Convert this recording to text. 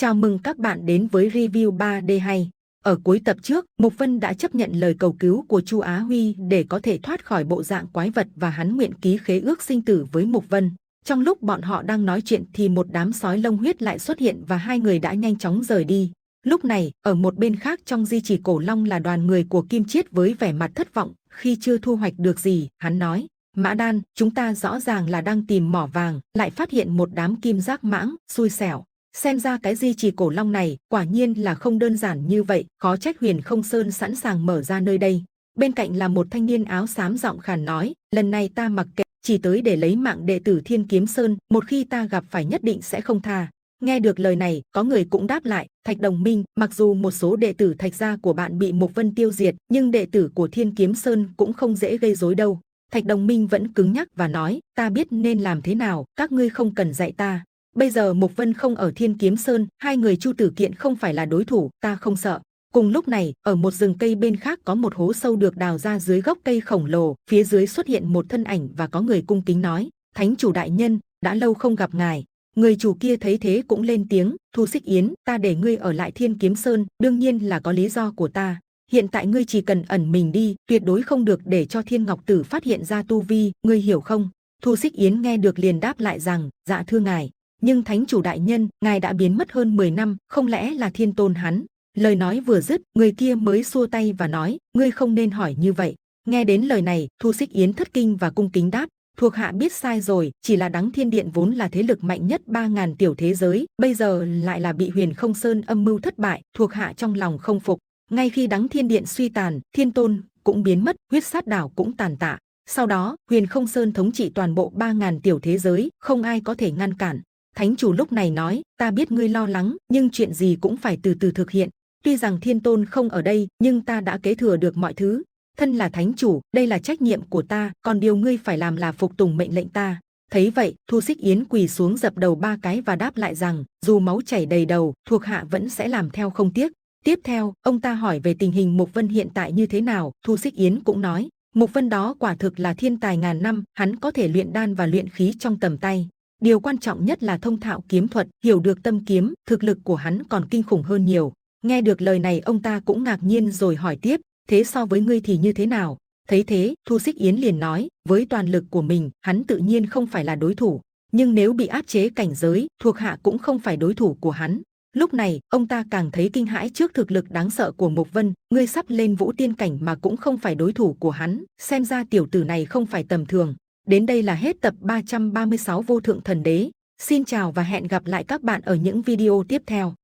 Chào mừng các bạn đến với review 3D hay. Ở cuối tập trước, Mục Vân đã chấp nhận lời cầu cứu của Chu Á Huy để có thể thoát khỏi bộ dạng quái vật và hắn nguyện ký khế ước sinh tử với Mục Vân. Trong lúc bọn họ đang nói chuyện thì một đám sói lông huyết lại xuất hiện và hai người đã nhanh chóng rời đi. Lúc này, ở một bên khác trong di chỉ cổ long là đoàn người của Kim Chiết với vẻ mặt thất vọng khi chưa thu hoạch được gì. Hắn nói: Mã Đan, chúng ta rõ ràng là đang tìm mỏ vàng, lại phát hiện một đám kim giác mãng, xui xẻo. Xem ra cái di chỉ cổ long này quả nhiên là không đơn giản như vậy, khó trách Huyền Không Sơn sẵn sàng mở ra nơi đây. Bên cạnh là một thanh niên áo xám giọng khàn nói: lần này ta mặc kệ, chỉ tới để lấy mạng đệ tử Thiên Kiếm Sơn, một khi ta gặp phải nhất định sẽ không tha. Nghe được lời này, có người cũng đáp lại: Thạch Đồng Minh, mặc dù một số đệ tử Thạch gia của bạn bị Mục Vân tiêu diệt, nhưng đệ tử của Thiên Kiếm Sơn cũng không dễ gây rối đâu. Thạch Đồng Minh vẫn cứng nhắc và nói: ta biết nên làm thế nào, các ngươi không cần dạy ta. Bây giờ Mục Vân không ở Thiên Kiếm Sơn, hai người Chu Tử Kiện không phải là đối thủ, ta không sợ. Cùng lúc này, ở một rừng cây bên khác có một hố sâu được đào ra dưới gốc cây khổng lồ, phía dưới xuất hiện một thân ảnh và có người cung kính nói: Thánh chủ đại nhân, đã lâu không gặp ngài. Người chủ kia thấy thế cũng lên tiếng: Thu Xích Yến, ta để ngươi ở lại Thiên Kiếm Sơn, đương nhiên là có lý do của ta. Hiện tại ngươi chỉ cần ẩn mình đi, tuyệt đối không được để cho Thiên Ngọc Tử phát hiện ra tu vi, ngươi hiểu không? Thu Xích Yến nghe được liền đáp lại rằng: dạ thưa ngài. Nhưng thánh chủ đại nhân, ngài đã biến mất hơn 10 năm, không lẽ là Thiên Tôn hắn? Lời nói vừa dứt, người kia mới xua tay và nói: ngươi không nên hỏi như vậy. Nghe đến lời này, Thu Xích Yến thất kinh và cung kính đáp: thuộc hạ biết sai rồi, chỉ là Đắng Thiên Điện vốn là thế lực mạnh nhất 3000 tiểu thế giới, bây giờ lại là bị Huyền Không Sơn âm mưu thất bại, thuộc hạ trong lòng không phục. Ngay khi Đắng Thiên Điện suy tàn, Thiên Tôn cũng biến mất, Huyết Sát Đảo cũng tàn tạ. Sau đó, Huyền Không Sơn thống trị toàn bộ 3000 tiểu thế giới, không ai có thể ngăn cản. Thánh chủ lúc này nói: ta biết ngươi lo lắng, nhưng chuyện gì cũng phải từ từ thực hiện. Tuy rằng Thiên Tôn không ở đây, nhưng ta đã kế thừa được mọi thứ. Thân là thánh chủ, đây là trách nhiệm của ta, còn điều ngươi phải làm là phục tùng mệnh lệnh ta. Thấy vậy, Thu Xích Yến quỳ xuống dập đầu 3 cái và đáp lại rằng: dù máu chảy đầy đầu, thuộc hạ vẫn sẽ làm theo không tiếc. Tiếp theo, ông ta hỏi về tình hình Mục Vân hiện tại như thế nào. Thu Xích Yến cũng nói: Mục Vân đó quả thực là thiên tài ngàn năm, hắn có thể luyện đan và luyện khí trong tầm tay. Điều quan trọng nhất là thông thạo kiếm thuật, hiểu được tâm kiếm, thực lực của hắn còn kinh khủng hơn nhiều. Nghe được lời này, ông ta cũng ngạc nhiên rồi hỏi tiếp: thế so với ngươi thì như thế nào? Thấy thế, Thu Xích Yến liền nói: với toàn lực của mình, hắn tự nhiên không phải là đối thủ, nhưng nếu bị áp chế cảnh giới, thuộc hạ cũng không phải đối thủ của hắn. Lúc này, ông ta càng thấy kinh hãi trước thực lực đáng sợ của Mục Vân. Ngươi sắp lên vũ tiên cảnh mà cũng không phải đối thủ của hắn, xem ra tiểu tử này không phải tầm thường. Đến đây là hết tập 336 Vô Thượng Thần Đế. Xin chào và hẹn gặp lại các bạn ở những video tiếp theo.